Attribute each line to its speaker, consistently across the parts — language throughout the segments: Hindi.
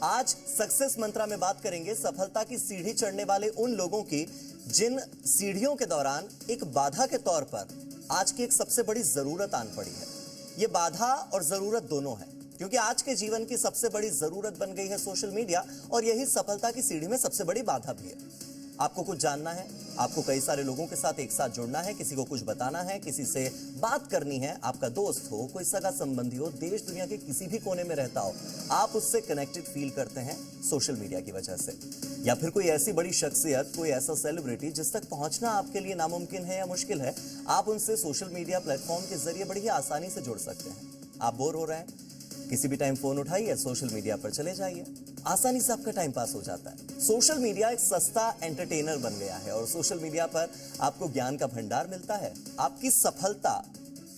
Speaker 1: आज सक्सेस मंत्रा में बात करेंगे सफलता की सीढ़ी चढ़ने वाले उन लोगों की जिन सीढ़ियों के दौरान एक बाधा के तौर पर आज की एक सबसे बड़ी जरूरत आन पड़ी है। ये बाधा और जरूरत दोनों है, क्योंकि आज के जीवन की सबसे बड़ी जरूरत बन गई है सोशल मीडिया, और यही सफलता की सीढ़ी में सबसे बड़ी बाधा भी है। आपको कुछ जानना है, आपको कई सारे लोगों के साथ एक साथ जुड़ना है, किसी को कुछ बताना है, किसी से बात करनी है, आपका दोस्त हो, कोई सगा संबंधी हो, देश दुनिया के किसी भी कोने में रहता हो, आप उससे कनेक्टेड फील करते हैं सोशल मीडिया की वजह से। या फिर कोई ऐसी बड़ी शख्सियत, कोई ऐसा सेलिब्रिटी जिस तक पहुंचना आपके लिए नामुमकिन है या मुश्किल है, आप उनसे सोशल मीडिया प्लेटफॉर्म के जरिए बड़ी ही आसानी से जुड़ सकते हैं। आप बोर हो रहे हैं, किसी भी टाइम फोन उठाइए, सोशल मीडिया पर चले जाइए, आसानी से आपका टाइम पास हो जाता है। सोशल मीडिया एक सस्ता एंटरटेनर बन गया है और सोशल मीडिया पर आपको ज्ञान का भंडार मिलता है। आपकी सफलता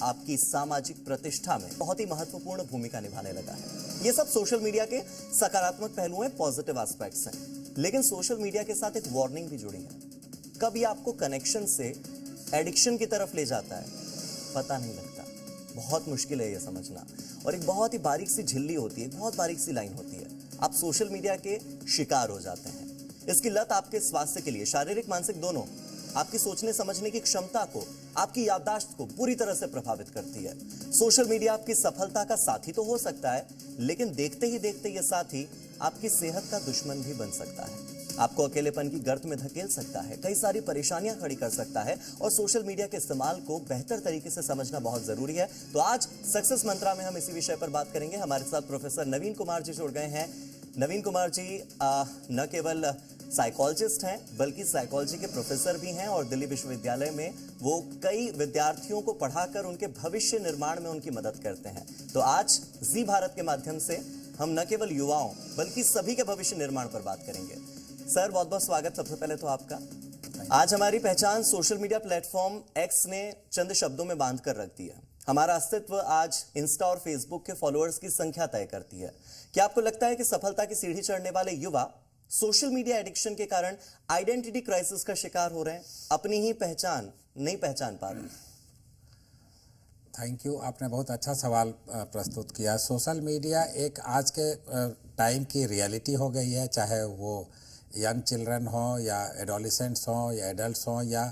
Speaker 1: आपकी सामाजिक प्रतिष्ठा में बहुत ही महत्वपूर्ण भूमिका निभाने लगा है। ये सब सोशल मीडिया के सकारात्मक पहलू हैं, पॉजिटिव एस्पेक्ट्स हैं। लेकिन सोशल मीडिया के साथ एक वार्निंग भी जुड़ी है। कब ये आपको कनेक्शन से एडिक्शन की तरफ ले जाता है पता नहीं लगता। बहुत मुश्किल है ये समझना, और एक बहुत ही बारीक सी झिल्ली होती है, बहुत बारीक सी लाइन होती है। आप सोशल मीडिया के शिकार हो जाते हैं। इसकी लत आपके स्वास्थ्य के लिए, शारीरिक मानसिक दोनों, आपकी सोचने समझने की क्षमता को, आपकी याददाश्त को पूरी तरह से प्रभावित करती है। सोशल मीडिया आपकी सफलता का साथी तो हो सकता है, लेकिन देखते ही देखते यह साथी आपकी सेहत का दुश्मन भी बन सकता है। आपको अकेलेपन की गर्त में धकेल सकता है, कई सारी परेशानियां खड़ी कर सकता है, और सोशल मीडिया के इस्तेमाल को बेहतर तरीके से समझना बहुत जरूरी है। तो आज सक्सेस मंत्रा में हम इसी विषय पर बात करेंगे। हमारे साथ प्रोफेसर नवीन कुमार जी जुड़ गए हैं। नवीन कुमार जी न केवल साइकोलॉजिस्ट हैं, बल्कि साइकोलॉजी के प्रोफेसर भी हैं, और दिल्ली विश्वविद्यालय में वो कई विद्यार्थियों को पढ़ाकर उनके भविष्य निर्माण में उनकी मदद करते हैं। तो आज जी भारत के माध्यम से हम न केवल युवाओं बल्कि सभी के भविष्य निर्माण पर बात करेंगे। सर, बहुत बहुत स्वागत सबसे पहले तो आपका। आज हमारी पहचान सोशल मीडिया प्लेटफॉर्म एक्स ने चंद शब्दों में बांध कर रख दी है। हमारा अस्तित्व आज इंस्टा और फेसबुक के फॉलोअर्स की संख्या तय करती है। क्या आपको लगता है कि सफलता की सीढ़ी चढ़ने वाले युवा सोशल मीडिया एडिक्शन के कारण आइडेंटिटी क्राइसिस का शिकार हो रहे हैं, अपनी ही पहचान नहीं पहचान पा रहे?
Speaker 2: थैंक यू, आपने बहुत अच्छा सवाल प्रस्तुत किया। सोशल मीडिया एक आज के टाइम की रियलिटी हो गई है, चाहे वो यंग चिल्ड्रन हो या एडोलिसेंट्स हो या एडल्ट्स हो या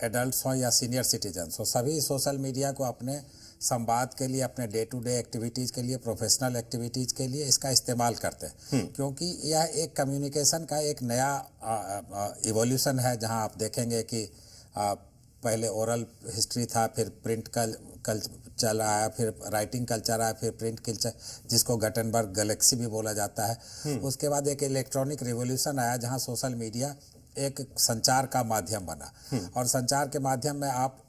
Speaker 2: एडल्ट्स हो या सीनियर सिटीजन्स हो, सभी सोशल मीडिया को अपने संवाद के लिए, अपने डे टू डे एक्टिविटीज़ के लिए, प्रोफेशनल एक्टिविटीज़ के लिए इसका इस्तेमाल करते हैं। क्योंकि यह एक कम्युनिकेशन का एक नया इवोल्यूशन है, जहां आप देखेंगे कि पहले ओरल हिस्ट्री था, फिर प्रिंट कल चल रहा है, फिर राइटिंग कल्चर आया, फिर प्रिंट कल्चर जिसको गटनबर्ग गैलेक्सी भी बोला जाता है। उसके बाद एक इलेक्ट्रॉनिक रिवोल्यूशन आया, जहां सोशल मीडिया एक संचार का माध्यम बना। और संचार के माध्यम में आप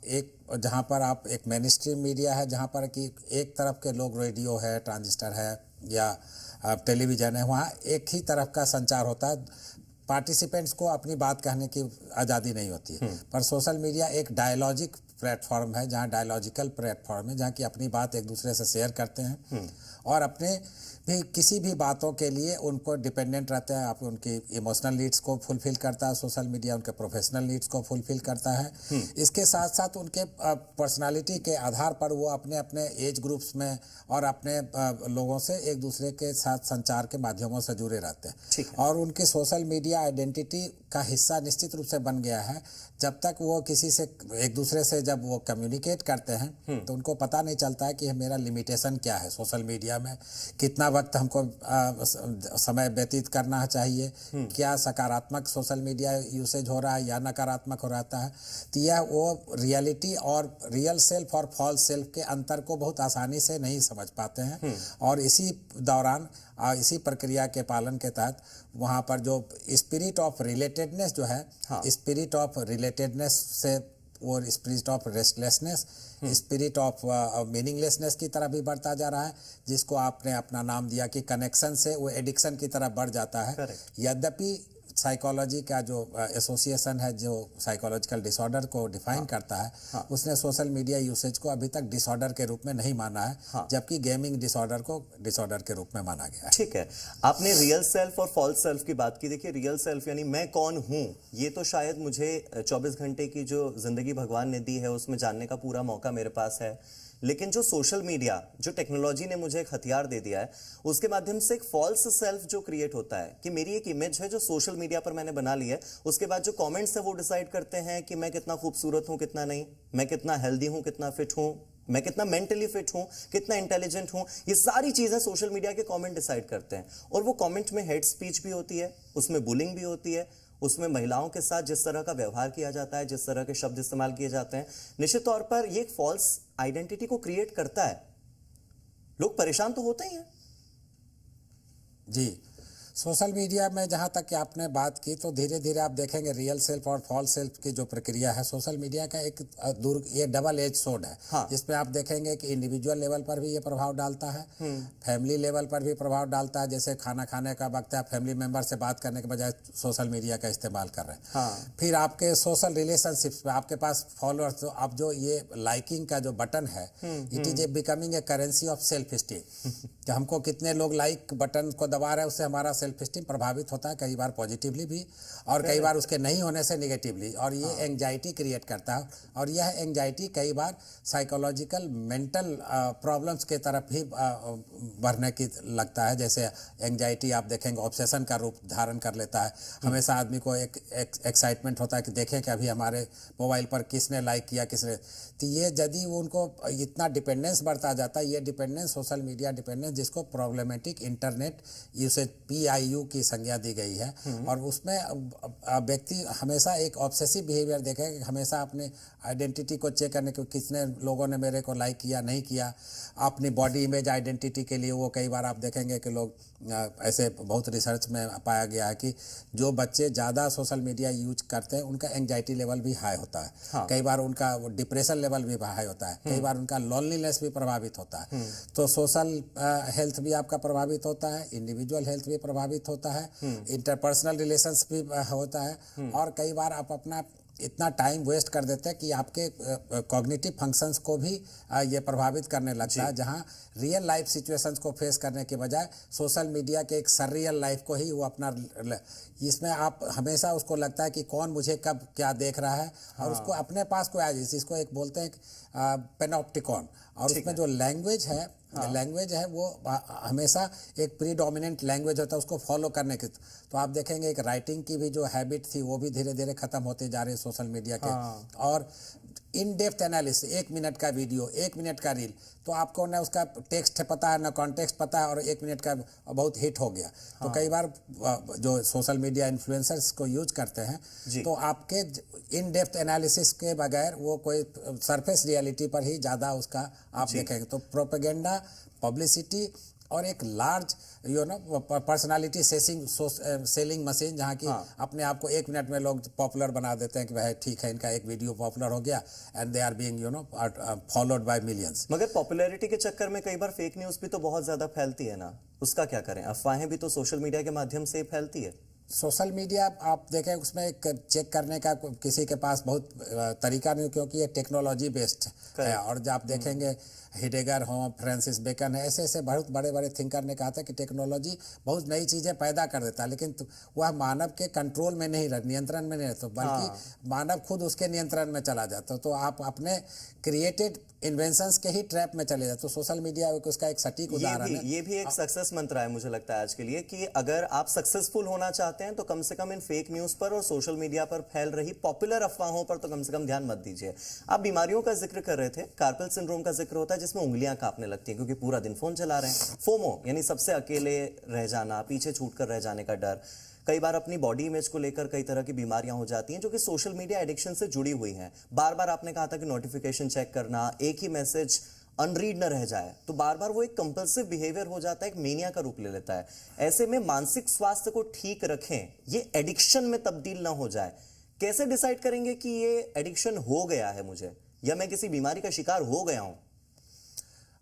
Speaker 2: जहां पर आप एक मेन स्ट्रीम मीडिया है, जहां पर कि एक तरफ के लोग रेडियो है, ट्रांजिस्टर है या टेलीविज़न है, वहाँ एक ही तरफ का संचार होता है। पार्टिसिपेंट्स को अपनी बात कहने की आज़ादी नहीं होती है। पर सोशल मीडिया एक डायलॉजिक प्लेटफॉर्म है, जहाँ डायलॉजिकल प्लेटफॉर्म है, जहाँ की अपनी बात एक दूसरे से शेयर करते हैं और अपने भी किसी भी बातों के लिए उनको डिपेंडेंट रहते हैं। आप उनकी इमोशनल नीड्स को फुलफिल करता है सोशल मीडिया, उनके प्रोफेशनल नीड्स को फुलफिल करता है। इसके साथ साथ उनके पर्सनालिटी के आधार पर वो अपने अपने एज ग्रुप्स में और अपने लोगों से एक दूसरे के साथ संचार के माध्यमों से जुड़े रहते हैं। और उनकी सोशल मीडिया आइडेंटिटी का हिस्सा निश्चित रूप से बन गया है। जब तक वो किसी से एक दूसरे से जब वो कम्युनिकेट करते हैं तो उनको पता नहीं चलता है कि मेरा लिमिटेशन क्या है सोशल मीडिया में, कितना वक्त हमको समय व्यतीत करना चाहिए, क्या सकारात्मक सोशल मीडिया यूसेज हो रहा है या नकारात्मक हो रहता है। तो यह वो रियलिटी और रियल सेल्फ और फॉल्स सेल्फ के अंतर को बहुत आसानी से नहीं समझ पाते हैं। और इसी दौरान इसी प्रक्रिया के पालन के तहत वहाँ पर जो स्पिरिट ऑफ रिलेटेडनेस जो है, स्पिरिट ऑफ रिलेटेडनेस से वो spirit of restlessness, spirit of meaninglessness की तरफ भी बढ़ता जा रहा है, जिसको आपने अपना नाम दिया कि कनेक्शन से वो एडिक्शन की तरफ बढ़ जाता है। यद्यपि साइकोलॉजी का जो एसोसिएशन है जो साइकोलॉजिकल डिसऑर्डर को डिफाइन करता है, उसने सोशल मीडिया यूसेज को अभी तक डिसऑर्डर के रूप में नहीं माना है, जबकि गेमिंग डिसऑर्डर को डिसऑर्डर के रूप में माना गया है।
Speaker 1: ठीक है, आपने रियल सेल्फ और फॉल्स सेल्फ की बात की। देखिए, रियल सेल्फ यानी मैं कौन हूं, ये तो शायद मुझे 24 घंटे की जो जिंदगी भगवान ने दी है उसमें जानने का पूरा मौका मेरे पास है। लेकिन जो सोशल मीडिया, जो टेक्नोलॉजी ने मुझे एक हथियार दे दिया है, उसके माध्यम से एक फॉल्स सेल्फ जो क्रिएट होता है कि मेरी एक इमेज है जो सोशल मीडिया पर मैंने बना ली है, उसके बाद जो कमेंट्स है वो डिसाइड करते हैं कि मैं कितना खूबसूरत हूं, कितना नहीं, मैं कितना हेल्दी हूं, कितना फिट हूं, मैं कितना मेंटली फिट हूं, कितना इंटेलिजेंट हूं। ये सारी चीजें सोशल मीडिया के कमेंट डिसाइड करते हैं। और वो कमेंट में हेट स्पीच भी होती है, उसमें बुलिंग भी होती है, उसमें महिलाओं के साथ जिस तरह का व्यवहार किया जाता है, जिस तरह के शब्द इस्तेमाल किए जाते हैं, निश्चित तौर पर ये एक फॉल्स आइडेंटिटी को क्रिएट करता है। लोग परेशान तो होते ही हैं।
Speaker 2: जी, सोशल मीडिया में जहाँ तक कि आपने बात की, तो धीरे धीरे आप देखेंगे रियल सेल्फ और फॉल्स सेल्फ की जो प्रक्रिया है, सोशल मीडिया का एक ये डबल एज सोर्ड है।
Speaker 1: हाँ।
Speaker 2: जिसमें आप देखेंगे कि इंडिविजुअल लेवल पर भी ये प्रभाव डालता है, फैमिली लेवल पर भी प्रभाव डालता है। जैसे खाना खाने का वक्त है, फैमिली मेंबर से बात करने के बजाय सोशल मीडिया का इस्तेमाल कर रहे हैं।
Speaker 1: हाँ।
Speaker 2: फिर आपके सोशल रिलेशनशिप्स में आपके पास फॉलोअर्स, तो अब जो ये लाइकिंग का जो बटन है, it is a becoming a currency of self esteem. कि हमको कितने लोग लाइक बटन को दबा रहे हैं, उससे हमारा सेल्फ स्टीम प्रभावित होता है, कई बार पॉजिटिवली भी और कई बार उसके नहीं होने से निगेटिवली, और ये एंग्जाइटी क्रिएट करता है। और यह एंग्जाइटी कई बार साइकोलॉजिकल मेंटल प्रॉब्लम्स के तरफ ही बढ़ने की लगता है। जैसे एंग्जाइटी आप देखेंगे ऑब्सेशन का रूप धारण कर लेता है। हमेशा आदमी को एक एक्साइटमेंट होता है कि देखें कि अभी हमारे मोबाइल पर किसने लाइक किया, किसने। तो ये यदि उनको इतना डिपेंडेंस बढ़ता जाता है, ये डिपेंडेंस सोशल मीडिया डिपेंडेंस, जिसको प्रॉब्लमेटिक इंटरनेट यूसेज PIU की संज्ञा दी गई है। और उसमें व्यक्ति हमेशा एक ऑब्सेसिव बिहेवियर देखेगा कि हमेशा अपने आइडेंटिटी को चेक करने के कितने लोगों ने मेरे को लाइक किया, नहीं किया। अपनी बॉडी इमेज आइडेंटिटी के लिए वो कई बार आप देखेंगे कि लोग ऐसे बहुत रिसर्च में पाया गया है कि जो बच्चे ज़्यादा सोशल मीडिया यूज करते हैं उनका एंग्जाइटी लेवल भी हाई होता है। हाँ। कई बार उनका डिप्रेशन लेवल भी हाई होता है, कई बार उनका लोनलीनेस भी प्रभावित होता है। तो सोशल हेल्थ भी आपका प्रभावित होता है, इंडिविजुअल हेल्थ भी प्रभावित होता है, इंटरपर्सनल रिलेशंस भी होता है। और कई बार आप अपना इतना टाइम वेस्ट कर देते हैं कि आपके कॉग्निटिव फंक्शंस को भी ये प्रभावित करने लगता है, जहां रियल लाइफ सिचुएशंस को फेस करने के बजाय सोशल मीडिया के एक सररियल लाइफ को ही वो अपना, इसमें आप हमेशा उसको लगता है कि कौन मुझे कब क्या देख रहा है। और उसको अपने पास कोई आज, इसको एक बोलते हैं पेनोप्टिकॉन। और उसमें जो लैंग्वेज है, लैंग्वेज है वो हमेशा एक प्रीडोमिनेंट लैंग्वेज होता है, उसको फॉलो करने की। तो आप देखेंगे एक राइटिंग की भी जो हैबिट थी वो भी धीरे धीरे खत्म होते जा रही है सोशल मीडिया के। और इन डेप्थ एनालिसिस, 1 मिनट का वीडियो, 1 मिनट का रील, तो आपको ना उसका टेक्स्ट पता है ना कॉन्टेक्स्ट पता है, और 1 मिनट का बहुत हिट हो गया। तो कई बार जो सोशल मीडिया इन्फ्लुएंसर्स को यूज करते हैं, तो आपके इन डेप्थ एनालिसिस के बगैर वो कोई सरफेस रियलिटी पर ही ज़्यादा उसका आप देखेंगे। तो प्रोपेगेंडा, पब्लिसिटी और एक लार्ज पर्सनालिटी सेलिंग मशीन, जहाँ की अपने आप को 1 मिनट में लोग पॉपुलर बना देते हैं कि भाई ठीक है, इनका एक वीडियो पॉपुलर हो गया and they are being followed by millions.
Speaker 1: मगर पॉपुलैरिटी के चक्कर में कई बार फेक न्यूज़ भी तो बहुत ज़्यादा फैलती है ना, उसका क्या करें? अफवाहें भी तो सोशल मीडिया के माध्यम से फैलती है।
Speaker 2: सोशल मीडिया आप देखें, उसमें एक चेक करने का किसी के पास बहुत तरीका नहीं, क्योंकि ये टेक्नोलॉजी बेस्ड है। और जब आप देखेंगे हिडेगर हो, फ्रांसिस बेकन है, ऐसे ऐसे बहुत बड़े बड़े थिंकर ने कहा था कि टेक्नोलॉजी बहुत नई चीज़ें पैदा कर देता है, लेकिन वह मानव के कंट्रोल में नहीं रहता, नियंत्रण में नहीं रहता, बल्कि मानव खुद उसके नियंत्रण में चला जाता। तो आप अपने क्रिएटेड इन्वेंशंस के ही ट्रैप में चले जाते। तो सोशल मीडिया उसका एक सटीक उदाहरण है।
Speaker 1: ये भी एक सक्सेस मंत्र है मुझे लगता है आज के लिए, कि अगर आप सक्सेसफुल होना चाहते हैं तो कम से कम इन फेक न्यूज़ पर और सोशल मीडिया पर फैल रही पॉपुलर अफवाहों पर तो कम से कम ध्यान मत दीजिए। आप बीमारियों का जिक्र कर रहे थे, कार्पल सिंड्रोम का जिक्र होता है, जिसमें उंगलियां कांपने लगती हैं क्योंकि पूरा दिन फोन चला रहे हैं। फोमो यानी सबसे अकेले रह जाना, पीछे छूटकर रह जाने का डर, कई बार अपनी बॉडी इमेज को लेकर कई तरह की बीमारियां हो जाती हैं जो कि सोशल मीडिया एडिक्शन से जुड़ी हुई हैं। बार बार आपने कहा था कि नोटिफिकेशन चेक करना, एक ही मैसेज अनरीड न रह जाए, तो बार बार वो एक कंपल्सिव बिहेवियर हो जाता है, एक मेनिया का रूप ले लेता है। ऐसे में मानसिक स्वास्थ्य को ठीक रखें, ये एडिक्शन में तब्दील ना हो जाए। कैसे डिसाइड करेंगे कि ये एडिक्शन हो गया है मुझे, या मैं किसी बीमारी का शिकार हो गया हूं?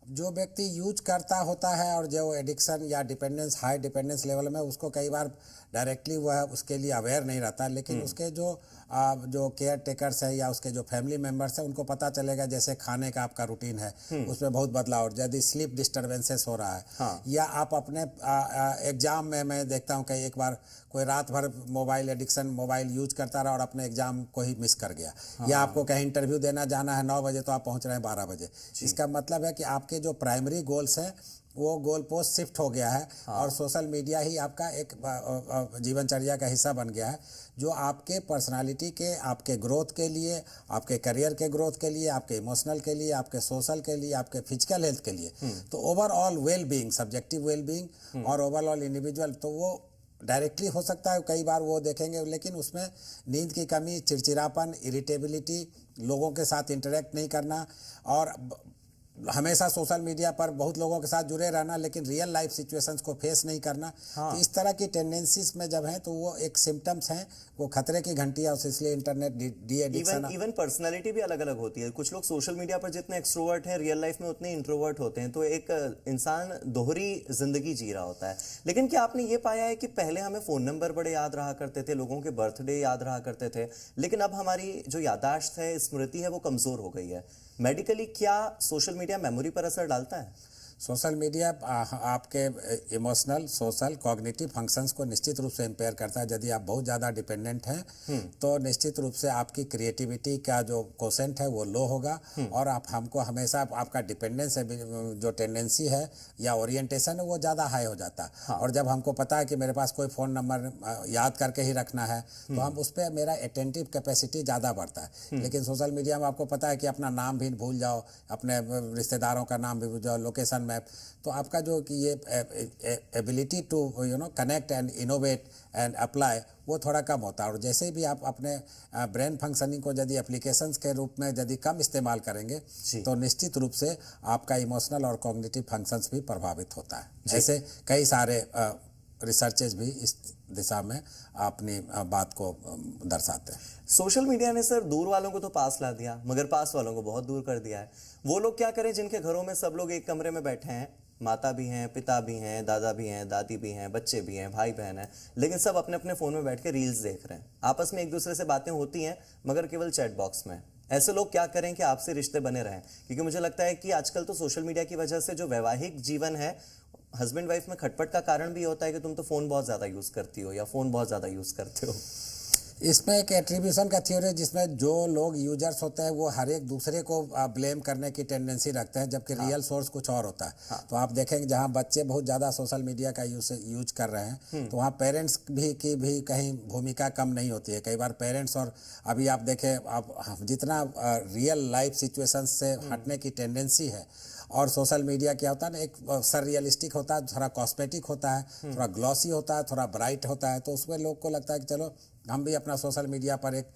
Speaker 2: जो व्यक्ति यूज करता होता है और जो एडिक्शन या डिपेंडेंस हाई डिपेंडेंस लेवल में, उसको कई बार डायरेक्टली वह उसके लिए अवेयर नहीं रहता, लेकिन उसके जो केयर टेकर्स है या उसके जो फैमिली मेंबर्स हैं उनको पता चलेगा, जैसे खाने का आपका रूटीन है उसमें बहुत बदलाव, यदि स्लीप डिस्टर्बेंसेस हो रहा है, या आप अपने एग्जाम में, मैं देखता हूँ कई एक बार कोई रात भर मोबाइल एडिक्शन, मोबाइल यूज करता रहा और अपने एग्जाम को ही मिस कर गया, या आपको कहीं इंटरव्यू देना जाना है 9 बजे तो आप पहुँच रहे हैं 12 बजे। इसका मतलब है कि आपके जो प्राइमरी गोल्स हैं वो गोल पोस्ट शिफ्ट हो गया है, और सोशल मीडिया ही आपका एक जीवनचर्या का हिस्सा बन गया है, जो आपके पर्सनालिटी के, आपके ग्रोथ के लिए, आपके करियर के ग्रोथ के लिए, आपके इमोशनल के लिए, आपके सोशल के लिए, आपके फिजिकल हेल्थ के लिए, तो overall well being, subjective well being और ओवरऑल इंडिविजुअल, तो वो डायरेक्टली हो सकता है, कई बार वो देखेंगे, लेकिन उसमें नींद की कमी, चिड़चिड़ापन, इरिटेबिलिटी, लोगों के साथ इंटरेक्ट नहीं करना, और हमेशा सोशल मीडिया पर बहुत लोगों के साथ जुड़े रहना लेकिन रियल लाइफ सिचुएशंस को फेस नहीं करना, तो इस तरह की टेंडेंसीज में जब हैं तो वो एक सिम्टम्स हैं, वो खतरे की घंटी है, इसलिए internet de addiction.
Speaker 1: Even personality भी अलग अलग होती है, कुछ लोग सोशल मीडिया पर जितने एक्सट्रोवर्ट हैं रियल लाइफ में उतने इंट्रोवर्ट होते हैं, तो एक इंसान दोहरी जिंदगी जी रहा होता है। लेकिन क्या आपने ये पाया है कि पहले हमें फोन नंबर बड़े याद रहा करते थे, लोगों के बर्थडे याद रहा करते थे, लेकिन अब हमारी जो याददाश्त है, स्मृति है, वो कमजोर हो गई है। मेडिकली क्या सोशल मीडिया मेमोरी पर असर डालता है?
Speaker 2: सोशल मीडिया आपके इमोशनल, सोशल, कॉग्निटिव फंक्शंस को निश्चित रूप से इम्पेयर करता है। यदि आप बहुत ज़्यादा डिपेंडेंट हैं तो निश्चित रूप से आपकी क्रिएटिविटी का जो कोसेंट है वो लो होगा, और आप हमको हमेशा आपका डिपेंडेंस है, जो टेंडेंसी है या ओरिएंटेशन है वो ज़्यादा हाई हो जाता है। और जब हमको पता है कि मेरे पास कोई फ़ोन नंबर याद करके ही रखना है तो हम उस पर मेरा अटेंटिव कैपेसिटी ज़्यादा बढ़ता है। लेकिन सोशल मीडिया में आपको पता है कि अपना नाम भी भूल जाओ, अपने रिश्तेदारों का नाम भी भूल जाओ, लोकेशन मैप, तो आपका जो कि ये ability to connect and innovate and apply वो थोड़ा कम होता है। और जैसे भी आप अपने ब्रेन फंक्शनिंग को यदि एप्लीकेशंस के रूप में यदि कम इस्तेमाल करेंगे तो निश्चित रूप से आपका इमोशनल और कॉग्निटिव फंक्शंस भी प्रभावित होता है। ऐसे कई सारे रिसर्चेज भी इस दिशा में अपनी बात को दर्शाते हैं।
Speaker 1: सोशल मीडिया ने सर दूर वालों को तो पास ला दिया, मगर पास वालों को बहुत दूर कर दिया है। वो लोग क्या करें जिनके घरों में सब लोग एक कमरे में बैठे हैं, माता भी हैं, पिता भी हैं, दादा भी हैं, दादी भी हैं, बच्चे भी हैं, भाई बहन हैं, लेकिन सब अपने अपने फोन में बैठ के रील्स देख रहे हैं। आपस में एक दूसरे से बातें होती हैं मगर केवल चैट बॉक्स में। ऐसे लोग क्या करें कि आपसे रिश्ते बने रहें? क्योंकि मुझे लगता है कि आजकल तो सोशल मीडिया की वजह से जो वैवाहिक जीवन है, हस्बैंड वाइफ में खटपट का कारण भी होता है कि तुम तो फोन बहुत ज्यादा यूज करती हो या फोन बहुत ज्यादा यूज करते हो।
Speaker 2: इसमें एक एट्रीब्यूशन का थ्योरी है जिसमें जो लोग यूजर्स होते हैं वो हर एक दूसरे को ब्लेम करने की टेंडेंसी रखते हैं, जबकि रियल सोर्स कुछ और होता है। तो आप देखेंगे जहां बच्चे बहुत ज़्यादा सोशल मीडिया का यूज कर रहे हैं तो वहां पेरेंट्स की भी कहीं भूमिका कम नहीं होती है। कई बार पेरेंट्स, और अभी आप देखें आप जितना रियल लाइफ सिचुएशन से हटने की टेंडेंसी है, और सोशल मीडिया क्या होता है ना, एक सररियलिस्टिक होता है, थोड़ा कॉस्मेटिक होता है, थोड़ा ग्लॉसी होता है, थोड़ा ब्राइट होता है, तो उसमें लोग को लगता है कि चलो हम भी अपना सोशल मीडिया पर एक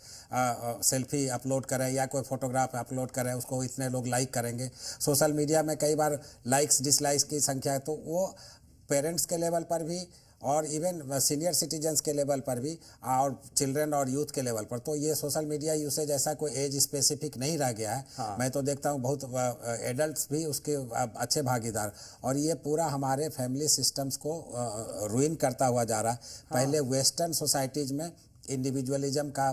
Speaker 2: सेल्फी अपलोड करें या कोई फोटोग्राफ अपलोड करें, उसको इतने लोग लाइक करेंगे। सोशल मीडिया में कई बार लाइक्स डिसलाइक्स की संख्या है, तो वो पेरेंट्स के लेवल पर भी और इवन सीनियर सिटीजन्स के लेवल पर भी और चिल्ड्रन और यूथ के लेवल पर, तो ये सोशल मीडिया यूसेज ऐसा कोई एज स्पेसिफिक नहीं रह गया है। मैं तो देखता हूँ बहुत एडल्ट्स भी उसके अच्छे भागीदार, और ये पूरा हमारे फैमिली सिस्टम्स को रुइन करता हुआ जा रहा है। पहले वेस्टर्न सोसाइटीज़ में इंडिविजुअलिज्म का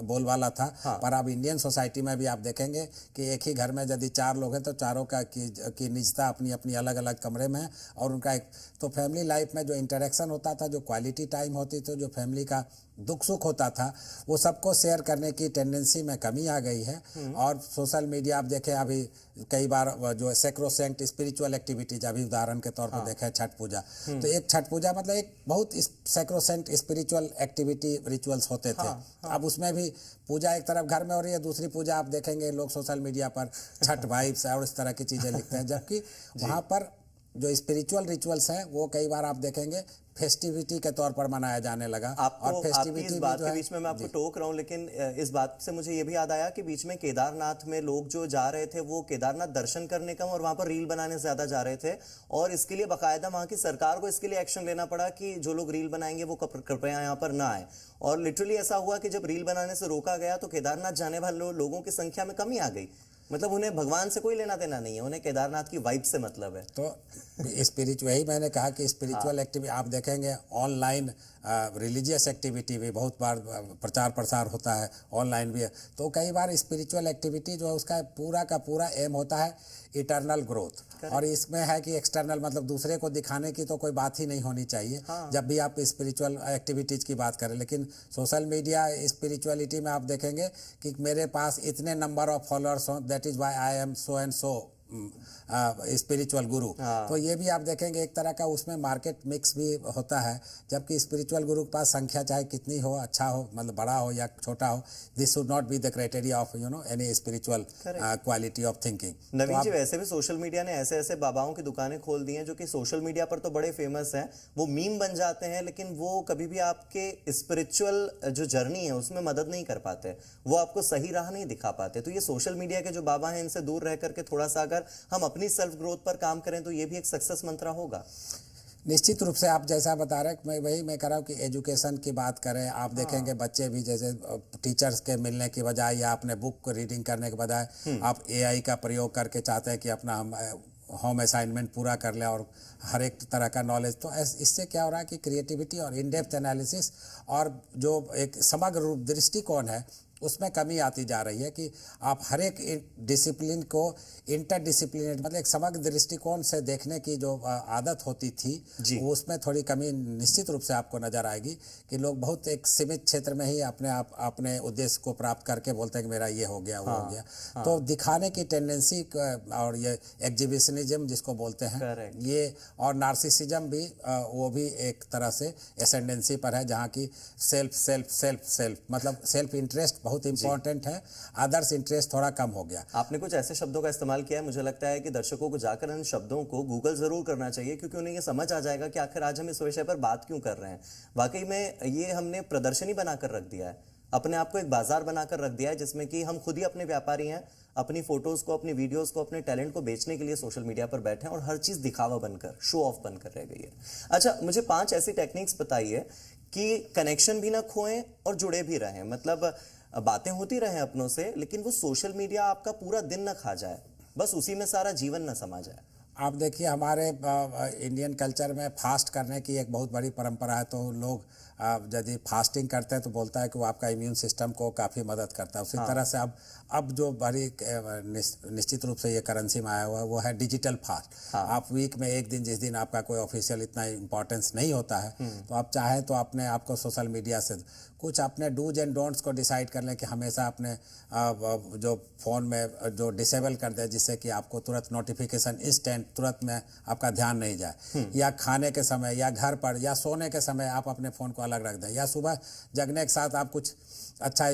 Speaker 2: बोलबाला था, पर अब इंडियन सोसाइटी में भी आप देखेंगे कि एक ही घर में यदि 4 लोग हैं तो चारों की निजता अपनी अपनी अलग अलग कमरे में है, और उनका एक तो फैमिली लाइफ में जो इंटरेक्शन होता था, जो क्वालिटी टाइम होती थी, जो फैमिली का दुख सुख होता था, वो सबको शेयर करने की टेंडेंसी में कमी आ गई है। और सोशल मीडिया आप देखें अभी कई बार जो सेक्रोसेंट स्पिरिचुअल एक्टिविटीज, अभी उदाहरण के तौर पर देखें छठ पूजा, तो एक छठ पूजा मतलब एक बहुत सेक्रोसेंट स्पिरिचुअल एक्टिविटी रिचुअल्स होते थे। अब उसमें भी पूजा एक तरफ घर में हो रही है, दूसरी पूजा आप देखेंगे लोग सोशल मीडिया पर छठ वाइब्स और इस तरह की चीज़ें लिखते हैं, जबकि वहाँ पर जो स्पिरिचुअल रिचुअल्स हैं वो कई बार आप देखेंगे फेस्टिविटी के तौर पर मनाया जाने लगा।
Speaker 1: और फेस्टिविटी इस बात के बीच में मैं आपको टोक रहा हूँ, लेकिन इस बात से मुझे ये भी याद आया कि बीच में केदारनाथ में लोग जो जा रहे थे वो केदारनाथ दर्शन करने कम और वहां पर रील बनाने से ज्यादा जा रहे थे, और इसके लिए बाकायदा वहां की सरकार को इसके लिए एक्शन लेना पड़ा कि जो लोग रील बनाएंगे वो कृपया यहाँ पर ना आए। और लिटरली ऐसा हुआ कि जब रील बनाने से रोका गया तो केदारनाथ जाने वाले लोगों की संख्या में कमी आ गई। मतलब उन्हें भगवान से कोई लेना देना नहीं है, उन्हें केदारनाथ की वाइब से मतलब है।
Speaker 2: तो स्पिरिचुअल, यही मैंने कहा कि स्पिरिचुअल एक्टिविटी आप देखेंगे, ऑनलाइन रिलीजियस एक्टिविटी भी बहुत बार प्रचार प्रसार होता है, ऑनलाइन भी है। तो कई बार स्पिरिचुअल एक्टिविटी जो है उसका पूरा का पूरा एम होता है इटर्नल ग्रोथ, और इसमें है कि एक्सटर्नल मतलब दूसरे को दिखाने की तो कोई बात ही नहीं होनी चाहिए जब भी आप स्पिरिचुअल एक्टिविटीज़ की बात करें। लेकिन सोशल मीडिया स्पिरिचुअलिटी में आप देखेंगे कि मेरे पास इतने नंबर ऑफ फॉलोअर्स हों, that is why I am so and so spiritual गुरु। तो ये भी आप देखेंगे एक तरह का उसमें मार्केट मिक्स भी होता है, जबकि स्पिरिचुअल गुरु के पास संख्या चाहे कितनी हो, अच्छा हो, मतलब बड़ा हो या छोटा हो, this should not be the criteria of any spiritual quality of thinking.
Speaker 1: Naveen ji, वैसे भी सोशल मीडिया ने ऐसे ऐसे बाबाओं की दुकानें खोल दी हैं जो कि सोशल मीडिया पर तो बड़े फेमस हैं, वो मीम बन जाते हैं, लेकिन वो कभी भी आपके स्पिरिचुअल जो जर्नी है उसमें मदद नहीं कर पाते, वो आपको सही राह नहीं दिखा पाते। तो ये सोशल मीडिया के जो बाबा हैं इनसे दूर रह करके थोड़ा सा अगर हम अपनी सेल्फ ग्रोथ पर काम करें तो ये भी एक सक्सेस मंत्र होगा।
Speaker 2: निश्चित रूप से आप जैसा बता रहे हैं, मैं कह रहा हूँ कि एजुकेशन की बात करें, आप देखेंगे बच्चे भी जैसे टीचर्स के मिलने की बजाय या अपने बुक को रीडिंग करने के बजाय आप एआई का प्रयोग करके चाहते हैं कि अपना होम असाइनमेंट पूरा कर लें और हर एक तरह का नॉलेज। तो इससे क्या हो रहा है कि क्रिएटिविटी और इन डेप्थ एनालिसिस और जो एक समग्र रूप दृष्टिकोण है उसमें कमी आती जा रही है कि आप हर एक डिसिप्लिन को इंटरडिसिप्लिनरी मतलब एक समग्र दृष्टिकोण से देखने की जो आदत होती थी वो उसमें थोड़ी कमी निश्चित रूप से आपको नजर आएगी कि लोग बहुत एक सीमित क्षेत्र में ही अपने उद्देश्य को प्राप्त करके बोलते हैं कि मेरा ये हो गया वो हो गया। तो दिखाने की टेंडेंसी और ये एग्जिबिशनिज्म जिसको बोलते हैं ये, और नार्सिसिज्म भी वो भी एक तरह से एसेंडेंसी पर है, जहाँ की सेल्फ मतलब सेल्फ इंटरेस्ट बहुत इंपॉर्टेंट है, अदर्स इंटरेस्ट थोड़ा कम हो गया।
Speaker 1: आपने कुछ ऐसे शब्दों का इस्तेमाल किया है, मुझे लगता है कि दर्शकों को जाकर इन शब्दों को गूगल जरूर करना चाहिए, क्योंकि उन्हें ये समझ आ जाएगा कि आखिर आज हम इस विषय पर बात क्यों कर रहे हैं। वाकई में ये हमने प्रदर्शनी बनाकर रख दिया है, अपने आप को एक बाजार बनाकर रख दिया है, जिसमें कि हम खुद ही अपने व्यापारी हैं, अपनी फोटोज को, अपनी वीडियोस को, अपने टैलेंट को बेचने के लिए सोशल मीडिया पर बैठे हैं और हर चीज दिखावा बनकर, शो ऑफ बनकर रह गई है। अच्छा, मुझे 5 ऐसी टेक्निक्स बताइए कि कनेक्शन भी ना खोएं और जुड़े भी रहें, मतलब बातें होती रहे अपनों से, लेकिन वो सोशल मीडिया आपका पूरा दिन न खा जाए, बस उसी में सारा जीवन न समा जाए।
Speaker 2: आप देखिए हमारे इंडियन कल्चर में फास्ट करने की एक बहुत बड़ी परंपरा है। तो लोग यदि फास्टिंग करते हैं तो बोलता है कि वो आपका इम्यून सिस्टम को काफ़ी मदद करता है। उसी तरह से अब जो बड़ी निश्चित रूप से ये करेंसी में आया हुआ है वो है डिजिटल फास्ट। आप वीक में एक दिन, जिस दिन आपका कोई ऑफिशियल इतना इंपॉर्टेंस नहीं होता है, तो आप चाहें तो अपने आप को सोशल मीडिया से कुछ अपने डूज एंड डोंट्स को डिसाइड कर लें कि हमेशा अपने जो फ़ोन में जो डिसेबल कर दें, जिससे कि आपको तुरंत नोटिफिकेशन इंस्टेंट तुरंत में आपका ध्यान नहीं जाए, या खाने के समय या घर पर या सोने के समय आप अपने फ़ोन को अलग रख दें, या सुबह जगने के साथ आप कुछ अच्छा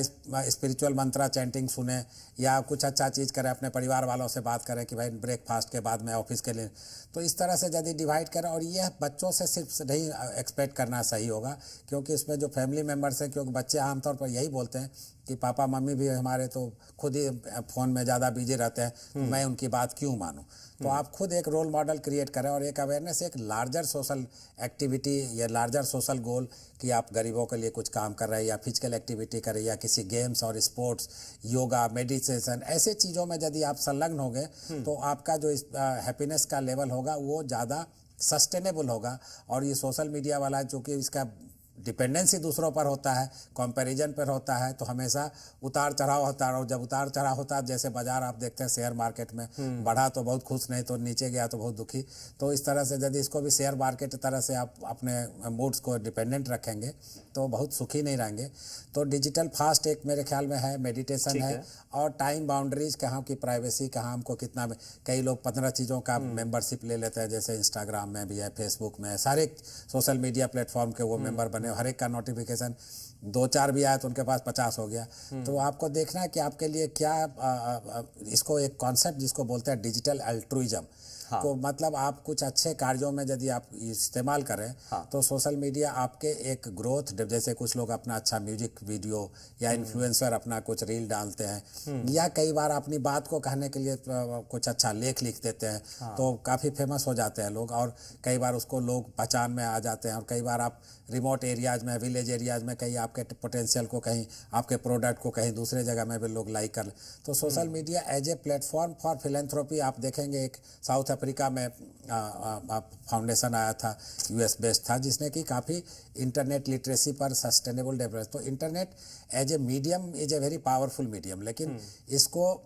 Speaker 2: स्पिरिचुअल मंत्रा चैंटिंग सुने या कुछ अच्छा चीज़ करें, अपने परिवार वालों से बात करें कि भाई ब्रेकफास्ट के बाद मैं ऑफिस के लिए। तो इस तरह से यदि डिवाइड करें, और यह बच्चों से सिर्फ नहीं एक्सपेक्ट करना सही होगा, क्योंकि इसमें जो फैमिली मेम्बर्स हैं, क्योंकि बच्चे आमतौर पर यही बोलते हैं कि पापा मम्मी भी हमारे तो खुद ही फ़ोन में ज़्यादा बिजी रहते हैं, तो मैं उनकी बात क्यों मानूं। तो आप खुद एक रोल मॉडल क्रिएट करें और एक अवेयरनेस, एक लार्जर सोशल एक्टिविटी या लार्जर सोशल गोल कि आप गरीबों के लिए कुछ काम कर रहे हैं या फिजिकल एक्टिविटी करें या किसी गेम्स और स्पोर्ट्स, योगा, मेडिटेशन, ऐसे चीज़ों में यदि आप संलग्न हो गए तो आपका जो हैप्पीनेस का लेवल होगा वो ज़्यादा सस्टेनेबल होगा। और ये सोशल मीडिया वाला चूँकि इसका डिपेंडेंसी दूसरों पर होता है, कंपैरिजन पर होता है, तो हमेशा उतार चढ़ाव होता है। और जब उतार चढ़ाव होता है, जैसे बाजार आप देखते हैं शेयर मार्केट में बढ़ा तो बहुत खुश, नहीं तो नीचे गया तो बहुत दुखी। तो इस तरह से यदि इसको भी शेयर मार्केट तरह से आप अपने मूड्स को डिपेंडेंट रखेंगे तो बहुत सुखी नहीं रहेंगे। तो डिजिटल फास्ट एक मेरे ख्याल में है, मेडिटेशन है, और टाइम बाउंड्रीज, कहाँ की प्राइवेसी, कहाँ हमको कितना। कई लोग 15 चीज़ों का मेंबरशिप ले लेते हैं, जैसे इंस्टाग्राम में भी है, फेसबुक में, सारे सोशल मीडिया प्लेटफॉर्म के वो मेंबर बने, हर एक का नोटिफिकेशन 2-4 भी आया तो उनके पास 50 हो गया। तो आपको देखना है कि आपके लिए क्या, इसको एक कॉन्सेप्ट जिसको बोलते हैं डिजिटल अल्ट्रुइज्म,
Speaker 1: हाँ।
Speaker 2: को मतलब आप कुछ अच्छे कार्यों में यदि आप इस्तेमाल करें
Speaker 1: हाँ।
Speaker 2: तो सोशल मीडिया आपके एक ग्रोथ, जैसे कुछ लोग अपना अच्छा म्यूजिक वीडियो या इन्फ्लुएंसर अपना कुछ रील डालते हैं या कई बार अपनी बात को कहने के लिए कुछ अच्छा लेख लिख देते हैं।
Speaker 1: हाँ।
Speaker 2: तो काफ़ी फेमस हो जाते हैं लोग और कई बार उसको लोग पहचान में आ जाते हैं। और कई बार आप रिमोट एरियाज में, विलेज एरियाज में कहीं आपके पोटेंशियल को, कहीं आपके प्रोडक्ट को कहीं दूसरे जगह में भी लोग लाइक कर। तो social media as a platform for philanthropy, आप देखेंगे एक साउथ अफ्रीका में फाउंडेशन आया था, यूएस बेस्ड था, जिसने कि काफ़ी इंटरनेट लिटरेसी पर सस्टेनेबल डेवलपमेंट। तो internet as a medium is a very powerful medium, लेकिन इसको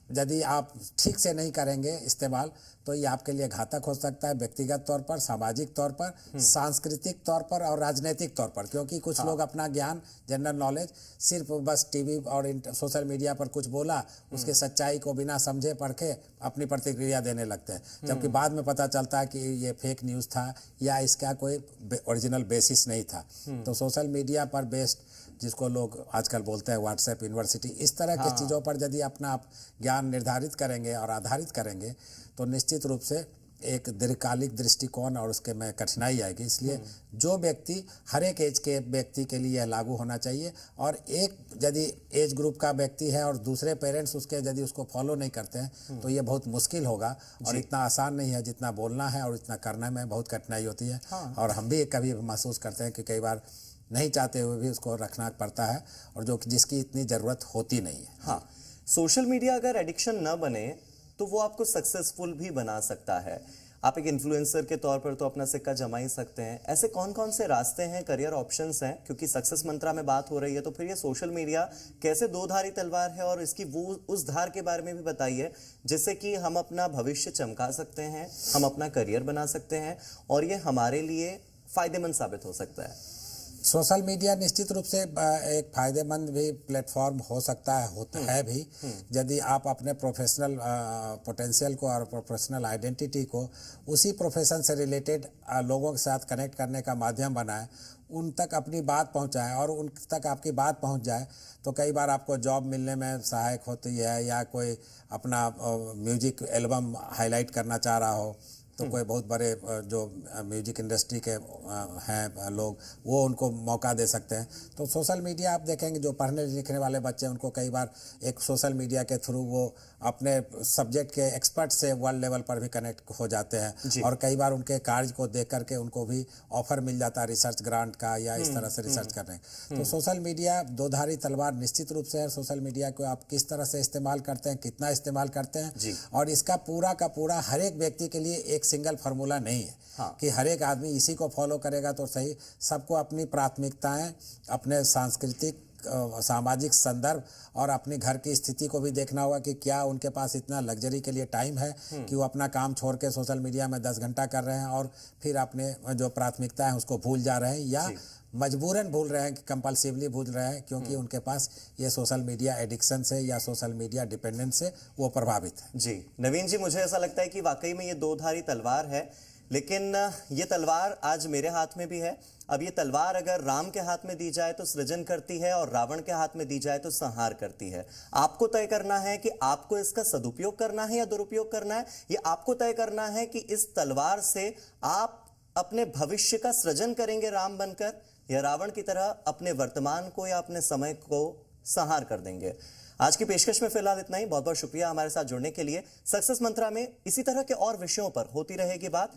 Speaker 2: यदि आप ठीक से नहीं करेंगे इस्तेमाल तो ये आपके लिए घातक हो सकता है, व्यक्तिगत तौर पर, सामाजिक तौर पर, सांस्कृतिक तौर पर और राजनीतिक तौर पर। क्योंकि कुछ लोग अपना ज्ञान, जनरल नॉलेज सिर्फ बस टीवी और सोशल मीडिया पर कुछ बोला, उसके सच्चाई को बिना समझे परखे अपनी प्रतिक्रिया देने लगते हैं, जबकि बाद में पता चलता है कि ये फेक न्यूज़ था या इसका कोई ओरिजिनल बेसिस नहीं था। तो सोशल मीडिया पर बेस्ड, जिसको लोग आजकल बोलते हैं व्हाट्सएप यूनिवर्सिटी, इस तरह की चीज़ों पर यदि अपना आप ज्ञान निर्धारित करेंगे और आधारित करेंगे तो निश्चित रूप से एक दीर्घकालिक दृष्टिकोण और उसके में कठिनाई आएगी। इसलिए जो व्यक्ति, हर एक एज के व्यक्ति के लिए यह लागू होना चाहिए। और एक यदि एज ग्रुप का व्यक्ति है और दूसरे पेरेंट्स उसके यदि उसको फॉलो नहीं करते हैं तो ये बहुत मुश्किल होगा और इतना आसान नहीं है जितना बोलना है, और इतना करने में बहुत कठिनाई होती है। और हम भी कभी महसूस करते हैं कि कई बार नहीं चाहते हुए भी उसको रखना पड़ता है, और जो जिसकी इतनी ज़रूरत होती नहीं है।
Speaker 1: हाँ, सोशल मीडिया अगर एडिक्शन न बने तो वो आपको सक्सेसफुल भी बना सकता है। आप एक इन्फ्लुएंसर के तौर पर तो अपना सिक्का जमा ही सकते हैं। ऐसे कौन कौन से रास्ते हैं, करियर ऑप्शंस हैं? क्योंकि सक्सेस मंत्रा में बात हो रही है, तो फिर ये सोशल मीडिया कैसे दो धारी तलवार है, और इसकी वो उस धार के बारे में भी बताइए जिससे कि हम अपना भविष्य चमका सकते हैं, हम अपना करियर बना सकते हैं और ये हमारे लिए फायदेमंद साबित हो सकता है।
Speaker 2: सोशल मीडिया निश्चित रूप से एक फ़ायदेमंद भी प्लेटफॉर्म हो सकता है, होता है भी, यदि आप अपने प्रोफेशनल पोटेंशियल को और प्रोफेशनल आइडेंटिटी को उसी प्रोफेशन से रिलेटेड लोगों के साथ कनेक्ट करने का माध्यम बनाएं, उन तक अपनी बात पहुंचाएं और उन तक आपकी बात पहुंच जाए तो कई बार आपको जॉब मिलने में सहायक होती है, या कोई अपना म्यूजिक एल्बम हाईलाइट करना चाह रहा हो तो कोई बहुत बड़े जो म्यूजिक इंडस्ट्री के हैं लोग, वो उनको मौका दे सकते हैं। तो सोशल मीडिया आप देखेंगे जो पढ़ने लिखने वाले बच्चे हैं उनको कई बार एक सोशल मीडिया के थ्रू वो अपने सब्जेक्ट के एक्सपर्ट से वर्ल्ड लेवल पर भी कनेक्ट हो जाते हैं, और कई बार उनके कार्य को देख करके उनको भी ऑफर मिल जाता है रिसर्च ग्रांट का या इस तरह से रिसर्च करने। तो सोशल मीडिया दो धारी तलवार निश्चित रूप से है। सोशल मीडिया को आप किस तरह से इस्तेमाल करते हैं, कितना इस्तेमाल करते हैं, और इसका पूरा का पूरा हर एक व्यक्ति के लिए एक सिंगल फार्मूला नहीं है कि हर एक आदमी इसी को फॉलो करेगा तो सही। सबको अपनी प्राथमिकताएं, अपने सांस्कृतिक सामाजिक संदर्भ और अपने घर की स्थिति को भी देखना होगा कि क्या उनके पास इतना लग्जरी के लिए टाइम है कि वो अपना काम छोड़ के सोशल मीडिया में 10 घंटा कर रहे हैं और फिर अपने जो प्राथमिकता है उसको भूल जा रहे हैं, या मजबूरन भूल रहे हैं कि कंपल्सिवली भूल रहे हैं क्योंकि उनके पास ये सोशल मीडिया एडिक्शन से या सोशल मीडिया डिपेंडेंस से वो प्रभावित है।
Speaker 1: जी नवीन जी, मुझे ऐसा लगता है कि वाकई में ये दो धारी तलवार है, लेकिन ये तलवार आज मेरे हाथ में भी है। अब ये तलवार अगर राम के हाथ में दी जाए तो सृजन करती है और रावण के हाथ में दी जाए तो संहार करती है। आपको तय करना है कि आपको इसका सदुपयोग करना है या दुरुपयोग करना है। ये आपको तय करना है कि इस तलवार से आप अपने भविष्य का सृजन करेंगे राम बनकर, या रावण की तरह अपने वर्तमान को या अपने समय को संहार कर देंगे। आज की पेशकश में फिलहाल इतना ही। बहुत बहुत शुक्रिया हमारे साथ जुड़ने के लिए। सक्सेस मंत्रा में इसी तरह के और विषयों पर होती रहेगी बात।